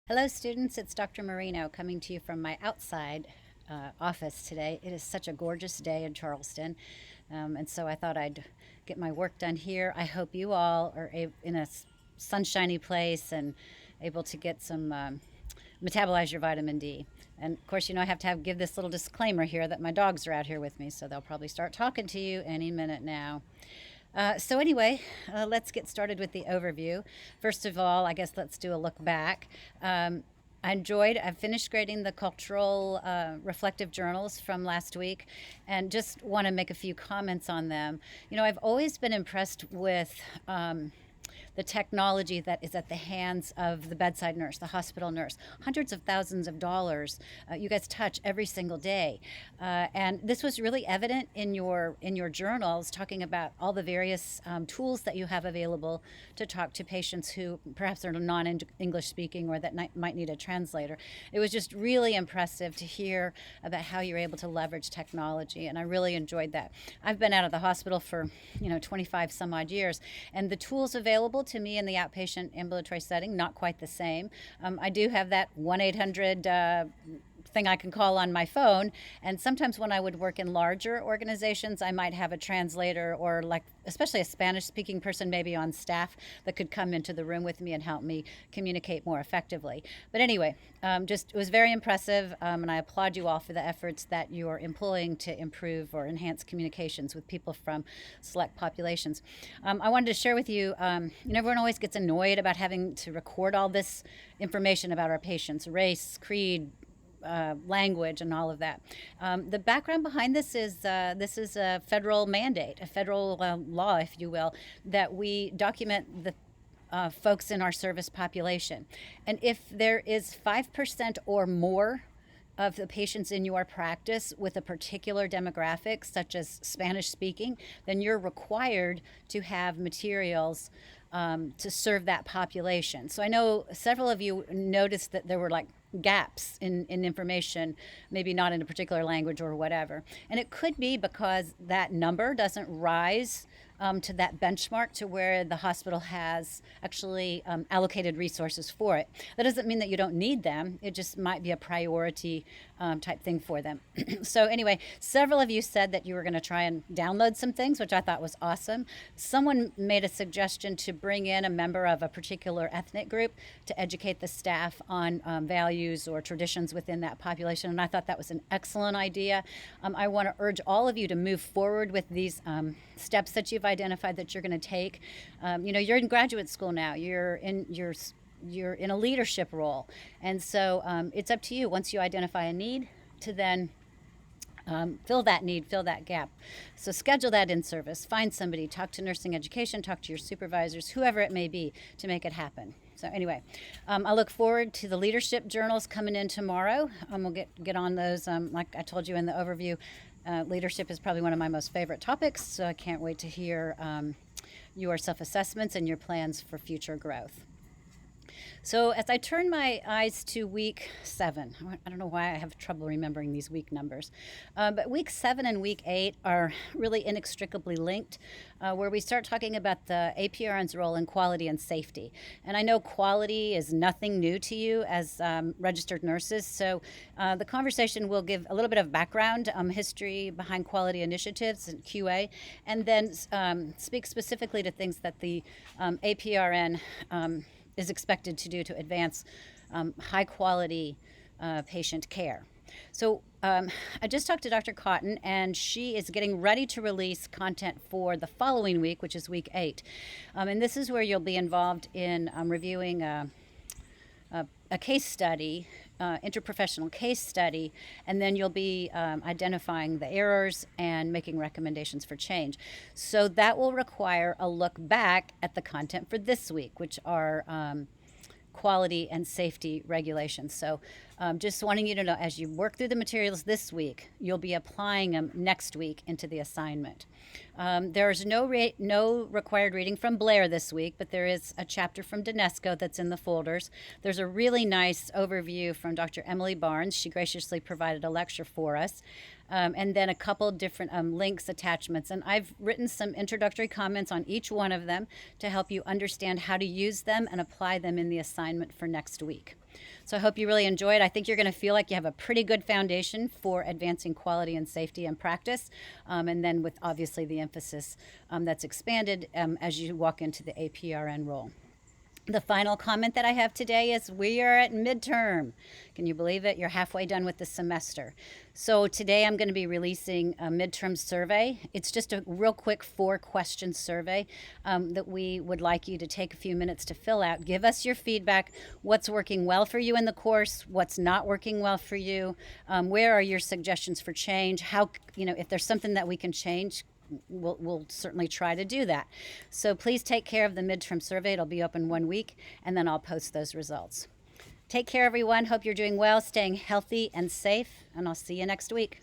Hello, students. It's Dr. Marino coming to you from my outside office today. It is such a gorgeous day in Charleston, and so I thought I'd get my work done here. I hope you all are in a sunshiny place and able to get some metabolize your vitamin D. And of course, I have to give this little disclaimer here that my dogs are out here with me, so they'll probably start talking to you any minute now. Let's get started with the overview. First of all, I guess let's do a look back. I've finished grading the cultural reflective journals from last week and just want to make a few comments on them. I've always been impressed with the technology that is at the hands of the bedside nurse, the hospital nurse. Hundreds of thousands of dollars you guys touch every single day. And this was really evident in your journals, talking about all the various tools that you have available to talk to patients who perhaps are non-English speaking or that might need a translator. It was just really impressive to hear about how you're able to leverage technology, and I really enjoyed that. I've been out of the hospital for 25 some odd years, and the tools available to me in the outpatient ambulatory setting, not quite the same. I do have that 1-800 thing I can call on my phone, and sometimes when I would work in larger organizations, I might have a translator or, like, especially a Spanish speaking person maybe on staff that could come into the room with me and help me communicate more effectively. But anyway, it was very impressive, and I applaud you all for the efforts that you're employing to improve or enhance communications with people from select populations. I wanted to share with you, everyone always gets annoyed about having to record all this information about our patients, race, creed, language, and all of that. The background behind this is a federal mandate, a federal law, if you will, that we document the folks in our service population. And if there is 5% or more of the patients in your practice with a particular demographic, such as Spanish speaking, then you're required to have materials to serve that population. So I know several of you noticed that there were like gaps in information, maybe not in a particular language or whatever. And it could be because that number doesn't rise to that benchmark to where the hospital has actually allocated resources for it. That doesn't mean that you don't need them. It just might be a priority type thing for them. So anyway, several of you said that you were going to try and download some things, which I thought was awesome. Someone made a suggestion to bring in a member of a particular ethnic group to educate the staff on values or traditions within that population, and I thought that was an excellent idea. I want to urge all of you to move forward with these steps that you've identified that you're going to take. You're in graduate school now. You're in a leadership role, and so it's up to you, once you identify a need, to then fill that need, fill that gap. So schedule that in service, find somebody, talk to nursing education, talk to your supervisors, whoever it may be, to make it happen. So anyway, I look forward to the leadership journals coming in tomorrow. We'll get on those. Like I told you in the overview, leadership is probably one of my most favorite topics, so I can't wait to hear your self-assessments and your plans for future growth. So as I turn my eyes to week 7, I don't know why I have trouble remembering these week numbers, but week 7 and week 8 are really inextricably linked, where we start talking about the APRN's role in quality and safety. And I know quality is nothing new to you as registered nurses, so the conversation will give a little bit of background, history behind quality initiatives and QA, and then speak specifically to things that the APRN is expected to do to advance high quality patient care. So I just talked to Dr. Cotton, and she is getting ready to release content for the following week, which is week 8. And this is where you'll be involved in reviewing a case study, interprofessional case study, and then you'll be identifying the errors and making recommendations for change. So that will require a look back at the content for this week, which are quality and safety regulations. So just wanting you to know, as you work through the materials this week, you'll be applying them next week into the assignment. There's no required reading from Blair this week, but there is a chapter from Donesco that's in the folders. There's a really nice overview from Dr. Emily Barnes. She graciously provided a lecture for us. And then a couple different links, attachments. And I've written some introductory comments on each one of them to help you understand how to use them and apply them in the assignment for next week. So I hope you really enjoy it. I think you're going to feel like you have a pretty good foundation for advancing quality and safety and practice, and then with obviously the emphasis that's expanded as you walk into the APRN role. The final comment that I have today is we are at midterm. Can you believe it? You're halfway done with the semester. So today I'm going to be releasing a midterm survey. It's just a real quick 4-question survey that we would like you to take a few minutes to fill out. Give us your feedback. What's working well for you in the course? What's not working well for you? Where are your suggestions for change? How, if there's something that we can change, we'll certainly try to do that. So please take care of the midterm survey. It'll be open 1 week, and then I'll post those results. Take care, everyone. Hope you're doing well, staying healthy and safe, and I'll see you next week.